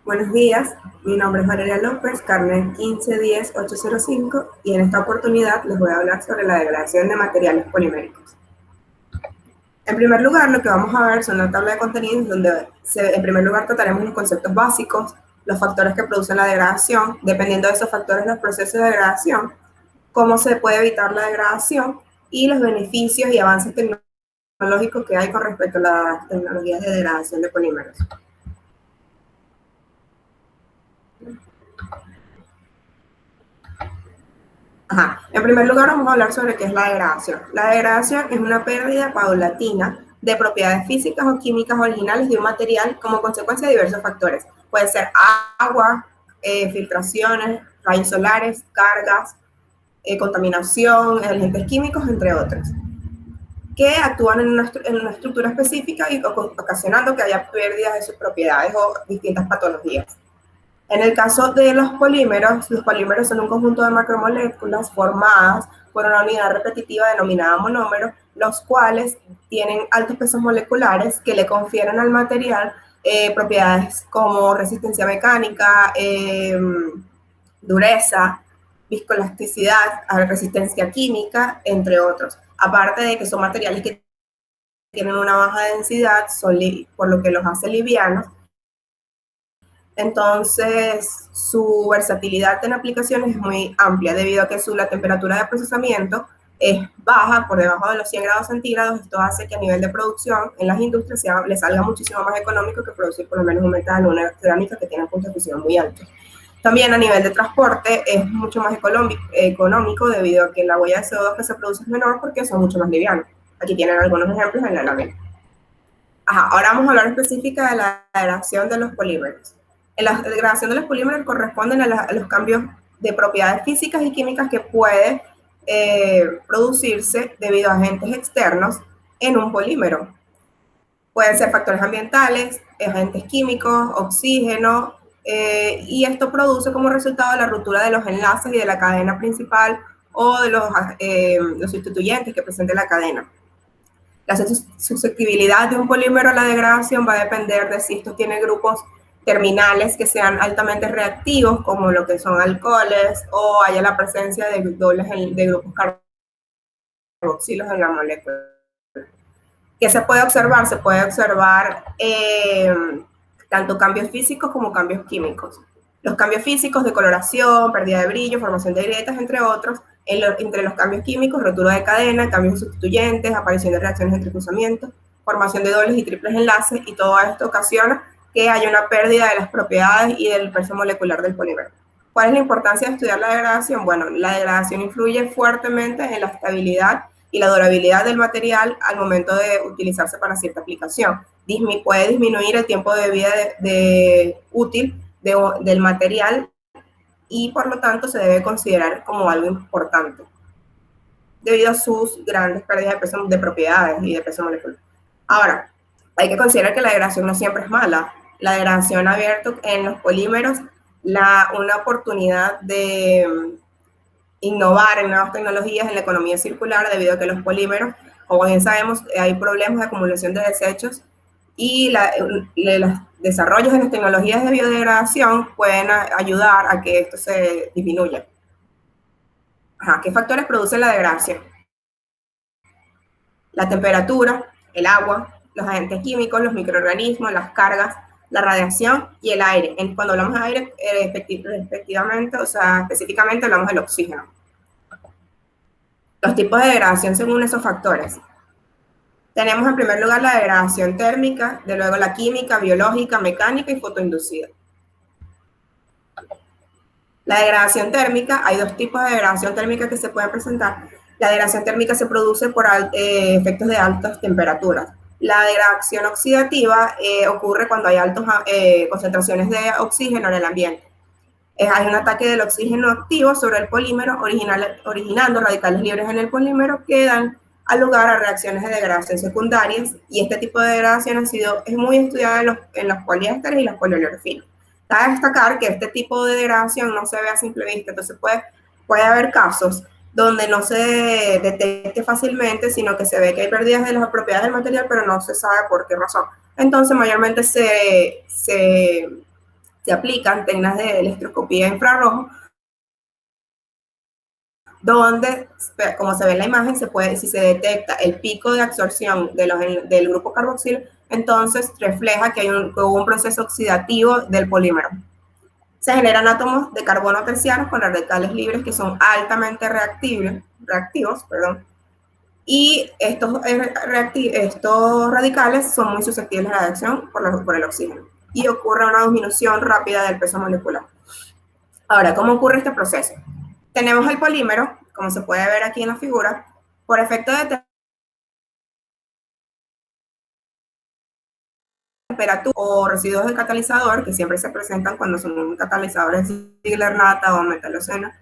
Buenos días, mi nombre es Valeria López, carnet 1510-805, y en esta oportunidad les voy a hablar sobre la degradación de materiales poliméricos. En primer lugar, lo que vamos a ver son una tabla de contenidos donde en primer lugar trataremos los conceptos básicos, los factores que producen la degradación, dependiendo de esos factores los procesos de degradación, cómo se puede evitar la degradación y los beneficios y avances tecnológicos que hay con respecto a las tecnologías de degradación de polímeros. En primer lugar vamos a hablar sobre qué es la degradación. La degradación es una pérdida paulatina de propiedades físicas o químicas originales de un material como consecuencia de diversos factores. Puede ser agua, filtraciones, rayos solares, cargas, contaminación, agentes químicos, entre otros, que actúan en una estructura específica y ocasionando que haya pérdidas de sus propiedades o distintas patologías. En el caso de los polímeros son un conjunto de macromoléculas formadas por una unidad repetitiva denominada monómero, los cuales tienen altos pesos moleculares que le confieren al material propiedades como resistencia mecánica, dureza, viscoelasticidad, resistencia química, entre otros. Aparte de que son materiales que tienen una baja densidad, por lo que los hace livianos. Entonces, su versatilidad en aplicaciones es muy amplia debido a que la temperatura de procesamiento es baja, por debajo de los 100 grados centígrados. Esto hace que a nivel de producción en las industrias le salga muchísimo más económico que producir por lo menos un metal o una cerámica que tiene puntos de fusión muy altos. También a nivel de transporte es mucho más económico debido a que la huella de CO2 que se produce es menor porque son mucho más livianos. Aquí tienen algunos ejemplos en la lámina. Ahora vamos a hablar específica de la degradación de los polímeros. En la degradación de los polímeros corresponden a los cambios de propiedades físicas y químicas que puede producirse debido a agentes externos en un polímero. Pueden ser factores ambientales, agentes químicos, oxígeno, y esto produce como resultado la ruptura de los enlaces y de la cadena principal o de los sustituyentes que presente la cadena. La susceptibilidad de un polímero a la degradación va a depender de si esto tiene grupos terminales que sean altamente reactivos, como lo que son alcoholes, o haya la presencia de grupos carboxilos en la molécula. ¿Qué se puede observar? Se puede observar tanto cambios físicos como cambios químicos. Los cambios físicos de coloración, pérdida de brillo, formación de grietas, entre otros. Entre los cambios químicos, rotura de cadena, cambios sustituyentes, aparición de reacciones entre cruzamientos, formación de dobles y triples enlaces, y todo esto ocasiona que haya una pérdida de las propiedades y del peso molecular del polímero. ¿Cuál es la importancia de estudiar la degradación? Bueno, la degradación influye fuertemente en la estabilidad y la durabilidad del material al momento de utilizarse para cierta aplicación. Puede disminuir el tiempo de vida útil del material, y por lo tanto se debe considerar como algo importante debido a sus grandes pérdidas de propiedades y de peso molecular. Ahora, hay que considerar que la degradación no siempre es mala. La degradación ha abierto en los polímeros una oportunidad de innovar en nuevas tecnologías en la economía circular, debido a que los polímeros, como bien sabemos, hay problemas de acumulación de desechos, y los desarrollos en las tecnologías de biodegradación pueden ayudar a que esto se disminuya. ¿Qué factores producen la degradación? La temperatura, el agua, los agentes químicos, los microorganismos, las cargas, la radiación y el aire. Cuando hablamos de aire, específicamente hablamos del oxígeno. Los tipos de degradación según esos factores. Tenemos en primer lugar la degradación térmica, de luego la química, biológica, mecánica y fotoinducida. La degradación térmica, hay dos tipos de degradación térmica que se pueden presentar. La degradación térmica se produce por efectos de altas temperaturas. La degradación oxidativa ocurre cuando hay altas concentraciones de oxígeno en el ambiente. Hay un ataque del oxígeno activo sobre el polímero, originando radicales libres en el polímero que dan lugar a reacciones de degradación secundarias, y este tipo de degradación es muy estudiada en los poliésteres y los poliolefines. Cabe destacar que este tipo de degradación no se ve a simple vista, entonces puede haber casos donde no se detecte fácilmente, sino que se ve que hay pérdidas de las propiedades del material, pero no se sabe por qué razón. Entonces, mayormente se se aplican técnicas de electroscopía infrarrojo, donde, como se ve en la imagen, si se detecta el pico de absorción del grupo carboxilo, entonces refleja que hubo un proceso oxidativo del polímero. Se generan átomos de carbono terciarios con radicales libres que son altamente reactivos, y estos radicales son muy susceptibles a la reacción por el oxígeno, y ocurre una disminución rápida del peso molecular. Ahora, ¿cómo ocurre este proceso? Tenemos el polímero, como se puede ver aquí en la figura, por efecto de temperatura o residuos del catalizador, que siempre se presentan cuando son catalizadores de Ziegler-Natta o metaloceno,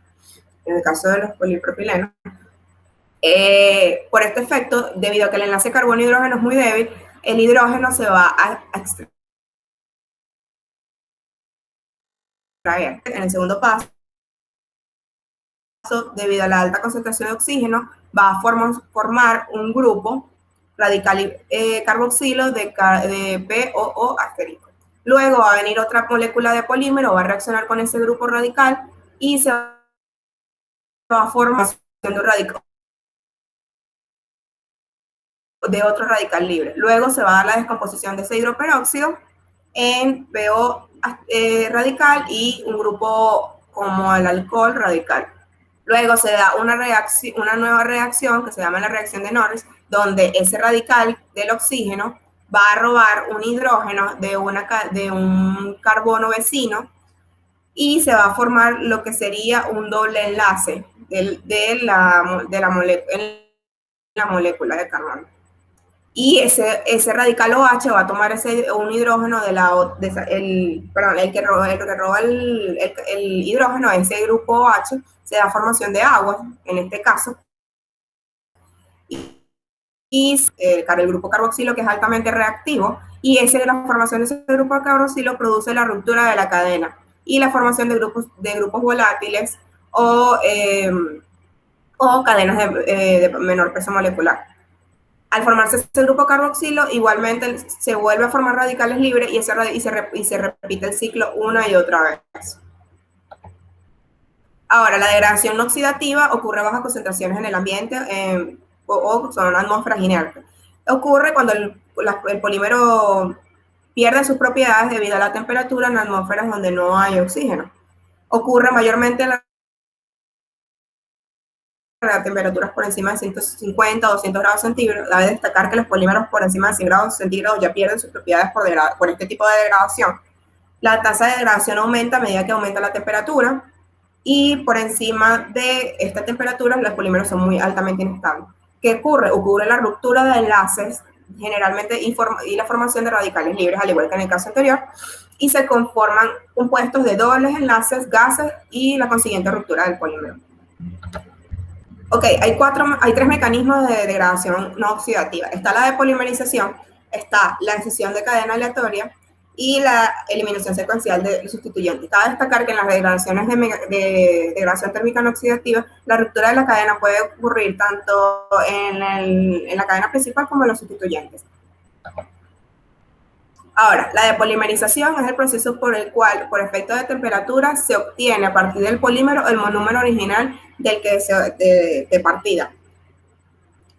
en el caso de los polipropilenos. Por este efecto, debido a que el enlace carbono-hidrógeno es muy débil, el hidrógeno se va a extraer. En el segundo paso, debido a la alta concentración de oxígeno, va a formar un grupo radical carboxilo de POO asterisco. Luego va a venir otra molécula de polímero, va a reaccionar con ese grupo radical y se va a formar un radical de otro radical libre. Luego se va a dar la descomposición de ese hidroperóxido en PO radical y un grupo como el alcohol radical. Luego se da una nueva reacción que se llama la reacción de Norris, donde ese radical del oxígeno va a robar un hidrógeno de un carbono vecino y se va a formar lo que sería un doble enlace de la molécula de carbono. Y ese radical OH va a tomar un hidrógeno el que roba el hidrógeno, ese grupo OH, se da formación de agua, en este caso, y el grupo carboxilo, que es altamente reactivo, y la formación de ese grupo carboxilo produce la ruptura de la cadena y la formación de grupos volátiles o cadenas de menor peso molecular. Al formarse ese grupo carboxilo, igualmente se vuelve a formar radicales libres y se repite el ciclo una y otra vez. Ahora, la degradación no oxidativa ocurre a bajas concentraciones en el ambiente o son atmósferas inertes. Ocurre cuando el polímero pierde sus propiedades debido a la temperatura en atmósferas donde no hay oxígeno. Ocurre mayormente en a temperaturas por encima de 150 o 200 grados centígrados. Cabe destacar que los polímeros por encima de 100 grados centígrados ya pierden sus propiedades por este tipo de degradación. La tasa de degradación aumenta a medida que aumenta la temperatura y por encima de esta temperatura los polímeros son muy altamente inestables. ¿Qué ocurre? Ocurre la ruptura de enlaces generalmente y la formación de radicales libres, al igual que en el caso anterior, y se conforman compuestos de dobles enlaces, gases y la consiguiente ruptura del polímero. Ok, hay tres mecanismos de degradación no oxidativa. Está la depolimerización, está la decisión de cadena aleatoria y la eliminación secuencial de los sustituyentes. Cabe destacar que en las degradaciones de degradación térmica no oxidativa, la ruptura de la cadena puede ocurrir tanto en la cadena principal como en los sustituyentes. Ahora, la depolimerización es el proceso por el cual, por efecto de temperatura, se obtiene a partir del polímero el monómero original de partida.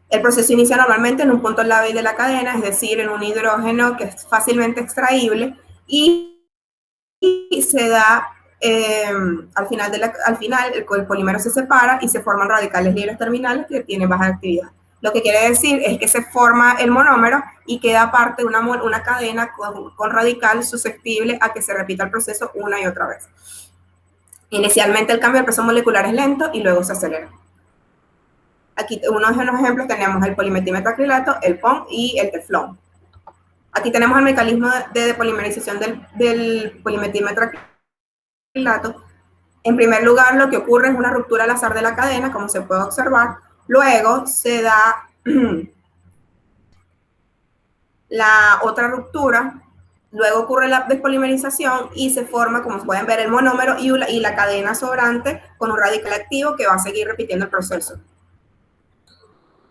El proceso inicia normalmente en un punto lábil de la cadena, es decir, en un hidrógeno que es fácilmente extraíble y se da al final el polímero se separa y se forman radicales libres terminales que tienen baja actividad. Lo que quiere decir es que se forma el monómero y queda aparte una cadena con radical susceptible a que se repita el proceso una y otra vez. Inicialmente el cambio de peso molecular es lento y luego se acelera. Aquí unos de los ejemplos tenemos el polimetilmetacrilato, el POM y el teflón. Aquí tenemos el mecanismo de depolimerización del polimetilmetacrilato. En primer lugar, lo que ocurre es una ruptura al azar de la cadena, como se puede observar. Luego se da la otra ruptura, luego ocurre la despolimerización y se forma, como pueden ver, el monómero y la cadena sobrante con un radical activo que va a seguir repitiendo el proceso.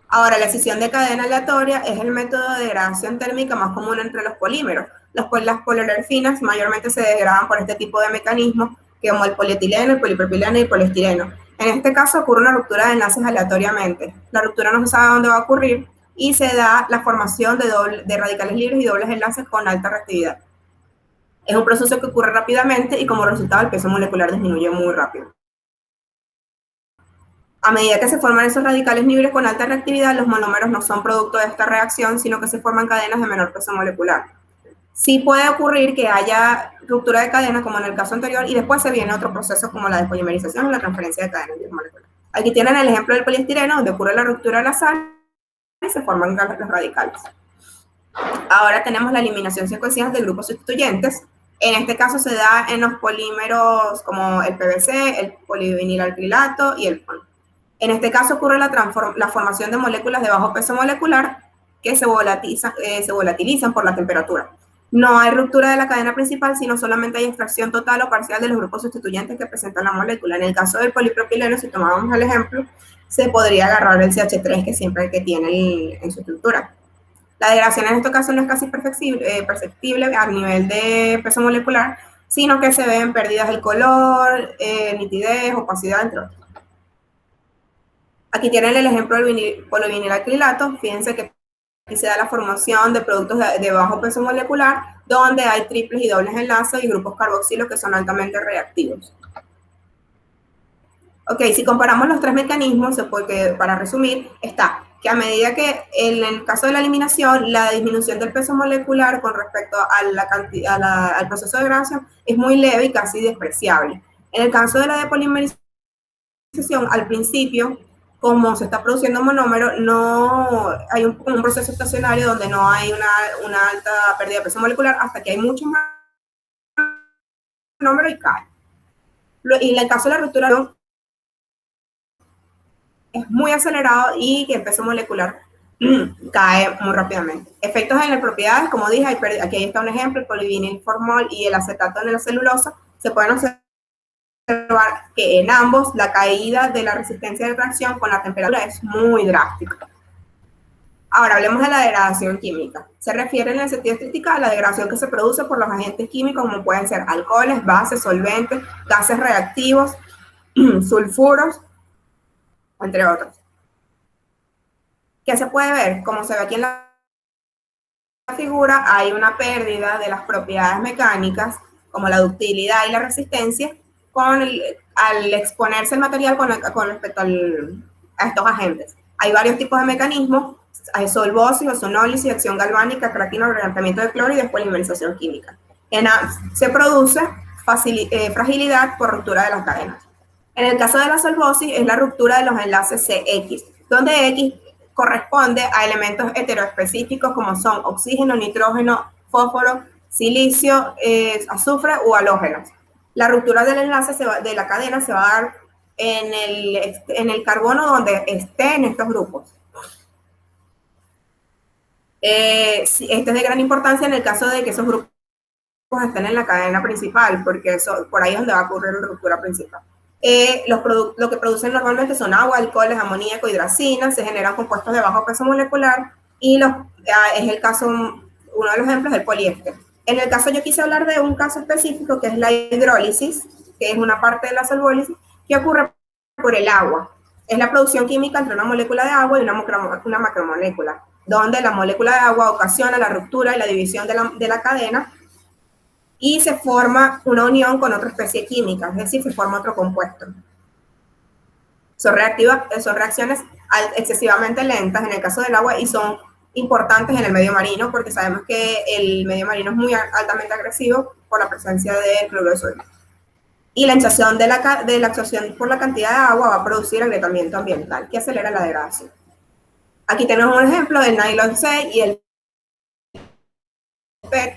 Ahora, la escisión de cadena aleatoria es el método de degradación térmica más común entre los polímeros, Las poliolefininas mayormente se degradan por este tipo de mecanismos, como el polietileno, el polipropileno y el poliestireno. En este caso ocurre una ruptura de enlaces aleatoriamente. La ruptura no se sabe dónde va a ocurrir y se da la formación de radicales libres y dobles enlaces con alta reactividad. Es un proceso que ocurre rápidamente y como resultado el peso molecular disminuye muy rápido. A medida que se forman esos radicales libres con alta reactividad, los monómeros no son producto de esta reacción, sino que se forman cadenas de menor peso molecular. Sí puede ocurrir que haya ruptura de cadena, como en el caso anterior, y después se viene otro proceso como la despolimerización o la transferencia de cadenas moleculares. Aquí tienen el ejemplo del poliestireno, donde ocurre la ruptura de la sal y se forman los radicales. Ahora tenemos la eliminación secuencial de grupos sustituyentes. En este caso se da en los polímeros como el PVC, el polivinilalcrilato y el PON. En este caso ocurre la formación de moléculas de bajo peso molecular que se volatilizan por la temperatura. No hay ruptura de la cadena principal, sino solamente hay extracción total o parcial de los grupos sustituyentes que presentan la molécula. En el caso del polipropileno, si tomamos el ejemplo, se podría agarrar el CH3 que siempre tiene en su estructura. La degradación en este caso no es casi perceptible a nivel de peso molecular, sino que se ven pérdidas del color, nitidez, opacidad, entre otros. Aquí tienen el ejemplo del polivinilalcrilato. Fíjense que aquí se da la formación de productos de bajo peso molecular, donde hay triples y dobles enlaces y grupos carboxilos que son altamente reactivos. Ok, si comparamos los tres mecanismos, porque para resumir, está que a medida que en el caso de la eliminación, la disminución del peso molecular con respecto al proceso de degradación es muy leve y casi despreciable. En el caso de la depolimerización, al principio, como se está produciendo monómero, no hay un proceso estacionario donde no hay una alta pérdida de peso molecular hasta que hay mucho más monómero y cae. Y en el caso de la ruptura es muy acelerado y que el peso molecular cae muy rápidamente. Efectos en las propiedades, como dije, aquí está un ejemplo, el polivinilformol y el acetato en la celulosa, se pueden observar que en ambos la caída de la resistencia de reacción con la temperatura es muy drástica. Ahora hablemos de la degradación química. Se refiere en el sentido estricto a la degradación que se produce por los agentes químicos como pueden ser alcoholes, bases, solventes, gases reactivos, sulfuros, entre otros. ¿Qué se puede ver? Como se ve aquí en la figura, hay una pérdida de las propiedades mecánicas como la ductilidad y la resistencia al exponerse el material con respecto a estos agentes. Hay varios tipos de mecanismos: hay solvosis, ozonólisis, acción galvánica, craquino, relevamiento de cloro y despolimerización química. Se produce fragilidad por ruptura de las cadenas. En el caso de la solvosis es la ruptura de los enlaces CX, donde X corresponde a elementos heteroespecíficos como son oxígeno, nitrógeno, fósforo, silicio, azufre u halógenos. La ruptura del enlace de la cadena se va a dar en el carbono donde estén estos grupos. Esto es de gran importancia en el caso de que esos grupos estén en la cadena principal, porque por ahí es donde va a ocurrir la ruptura principal. Lo que producen normalmente son agua, alcoholes, amoníaco, hidracina, se generan compuestos de bajo peso molecular y es el caso, uno de los ejemplos del poliéster. En el caso yo quise hablar de un caso específico que es la hidrólisis, que es una parte de la solvólisis que ocurre por el agua. Es la producción química entre una molécula de agua y una macromolécula, donde la molécula de agua ocasiona la ruptura y la división de la cadena y se forma una unión con otra especie química, es decir, se forma otro compuesto. Son reacciones excesivamente lentas en el caso del agua y son importantes en el medio marino porque sabemos que el medio marino es muy altamente agresivo por la presencia de cloruro de sodio. Y la hinchazón de la absorción por la cantidad de agua va a producir agrietamiento ambiental que acelera la degradación. Aquí tenemos un ejemplo del nylon 6 y el PET.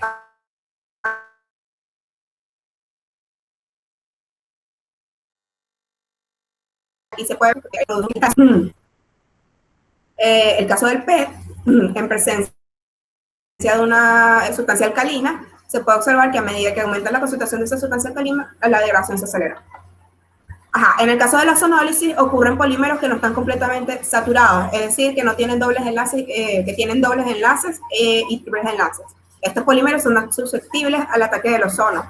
Y se puede producir el caso del PET en presencia de una sustancia alcalina, se puede observar que a medida que aumenta la concentración de esa sustancia alcalina, la degradación se acelera. En el caso de la ozonólisis ocurren polímeros que no están completamente saturados, es decir, que no tienen dobles enlaces, que tienen dobles enlaces y triples enlaces. Estos polímeros son susceptibles al ataque del ozono.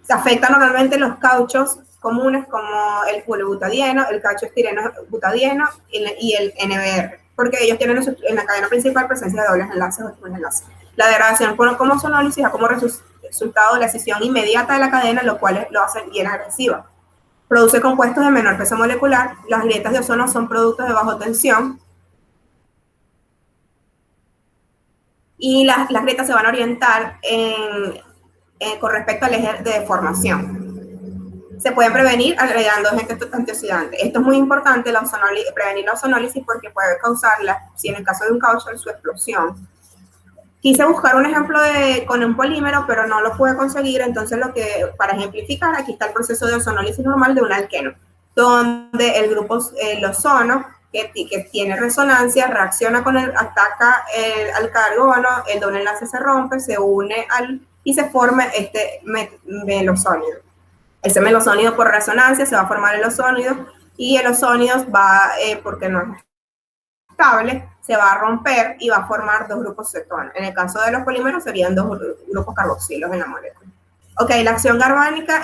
Se afectan normalmente los cauchos comunes como el polibutadieno, el caucho estireno butadieno y el NBR, porque ellos tienen en la cadena principal presencia de dobles enlaces o triples enlaces. La degradación como sonólisis da como resultado la escisión inmediata de la cadena, lo cual lo hace bien agresiva. Produce compuestos de menor peso molecular. Las grietas de ozono son productos de baja tensión. Y las grietas se van a orientar con respecto al eje de deformación. Se pueden prevenir agregando agentes antioxidantes. Esto es muy importante, prevenir la ozonólisis, porque puede causarla, si en el caso de un caucho, su explosión. Quise buscar un ejemplo con un polímero, pero no lo pude conseguir, entonces para ejemplificar, aquí está el proceso de ozonólisis normal de un alqueno, donde el grupo, el ozono, que tiene resonancia, reacciona ataca al carbono, el doble enlace se rompe, se une y se forma este melosónido. Ese melosónido por resonancia se va a formar el ozónido, y el ozónido va, porque no es estable, se va a romper y va a formar dos grupos cetonas. En el caso de los polímeros serían dos grupos carboxilos en la molécula. Ok, la acción galvánica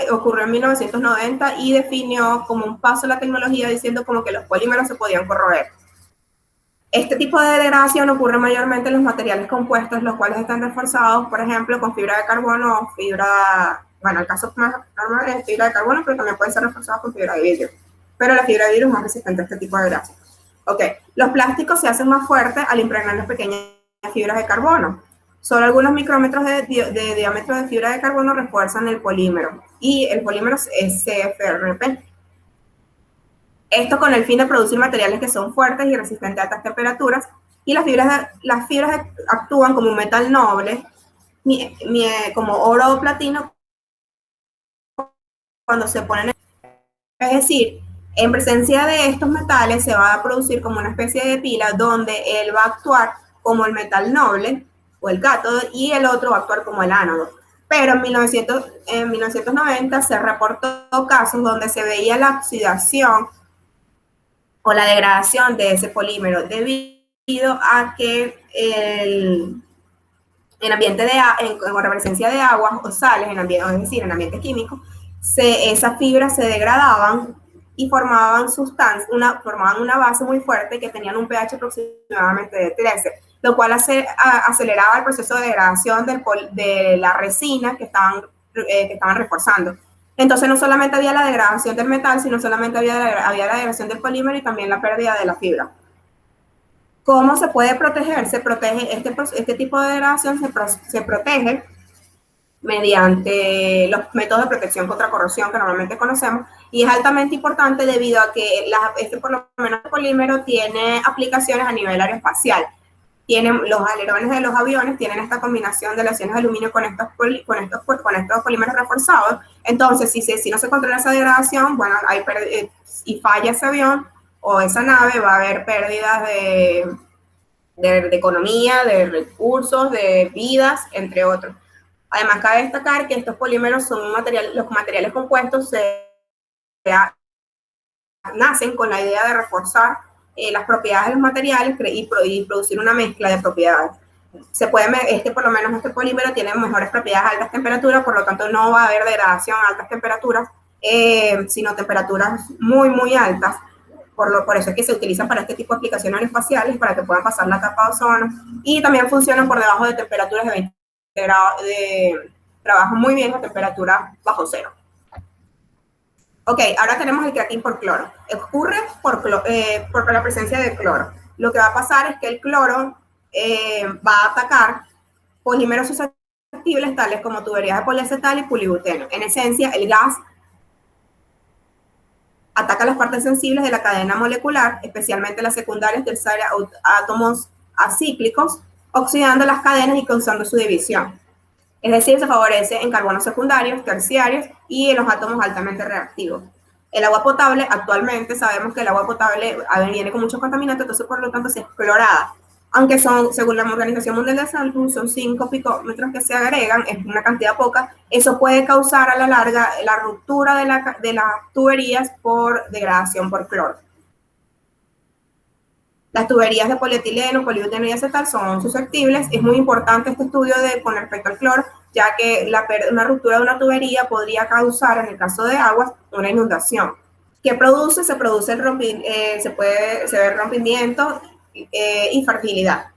ocurrió en 1990 y definió como un paso la tecnología, diciendo como que los polímeros se podían corroer. Este tipo de degradación ocurre mayormente en los materiales compuestos, los cuales están reforzados, por ejemplo, con fibra de carbono o fibra, bueno, el caso más normal es fibra de carbono, pero también puede ser reforzado con fibra de vidrio. Pero la fibra de vidrio es más resistente a este tipo de degradación. Ok, los plásticos se hacen más fuertes al impregnar las pequeñas fibras de carbono. Solo algunos micrómetros de diámetro de fibra de carbono refuerzan el polímero, y el polímero es CFRP. Esto con el fin de producir materiales que son fuertes y resistentes a altas temperaturas, y las fibras actúan como un metal noble, como oro o platino, cuando se ponen. Es decir, en presencia de estos metales se va a producir como una especie de pila, donde él va a actuar como el metal noble o el cátodo, y el otro va a actuar como el ánodo. Pero en 1990 se reportó casos donde se veía la oxidación o la degradación de ese polímero debido a que con la presencia de aguas o sales, es decir, en ambientes químicos, esas fibras se degradaban y formaban una base muy fuerte que tenían un pH aproximadamente de 13, lo cual aceleraba el proceso de degradación de la resina que estaban reforzando. Entonces no solamente había la degradación del metal, sino solamente había la degradación del polímero y también la pérdida de la fibra. ¿Cómo se puede proteger? Se protege este tipo de degradación, se protege mediante los métodos de protección contra corrosión que normalmente conocemos, y es altamente importante debido a que por lo menos el polímero tiene aplicaciones a nivel aeroespacial. Los alerones de los aviones tienen esta combinación de lesiones de aluminio con estos polímeros reforzados. Entonces, si no se controla esa degradación, bueno, y falla ese avión o esa nave, va a haber pérdidas de economía, de recursos, de vidas, entre otros. Además, cabe destacar que estos polímeros son los materiales compuestos nacen con la idea de reforzar las propiedades de los materiales y producir una mezcla de propiedades. Por lo menos este polímero tiene mejores propiedades a altas temperaturas, por lo tanto no va a haber degradación a altas temperaturas, sino temperaturas muy, muy altas. Por eso es que se utilizan para este tipo de aplicaciones aeroespaciales, para que puedan pasar la capa de ozono, y también funcionan por debajo de temperaturas de 20 grados, trabajan muy bien a temperatura bajo cero. Ok, ahora tenemos el cracking por cloro. Ocurre por la presencia de cloro. Lo que va a pasar es que el cloro va a atacar polímeros susceptibles tales como tuberías de poliacetal y polibuteno. En esencia, el gas ataca las partes sensibles de la cadena molecular, especialmente las secundarias, terciarias, átomos acíclicos, oxidando las cadenas y causando su división. Es decir, se favorece en carbonos secundarios, terciarios y en los átomos altamente reactivos. El agua potable, actualmente sabemos que el agua potable viene con muchos contaminantes, entonces por lo tanto si es clorada, aunque según la Organización Mundial de la Salud, son 5 picómetros que se agregan, es una cantidad poca. Eso puede causar a la larga la ruptura de las tuberías por degradación por cloro. Las tuberías de polietileno, polibuteno y acetal son susceptibles. Es muy importante este estudio con respecto al cloro, ya que una ruptura de una tubería podría causar, en el caso de aguas, una inundación. ¿Qué produce? Se produce se ve el rompimiento y fragilidad.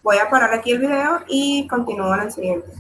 Voy a parar aquí el video y continúo en el siguiente.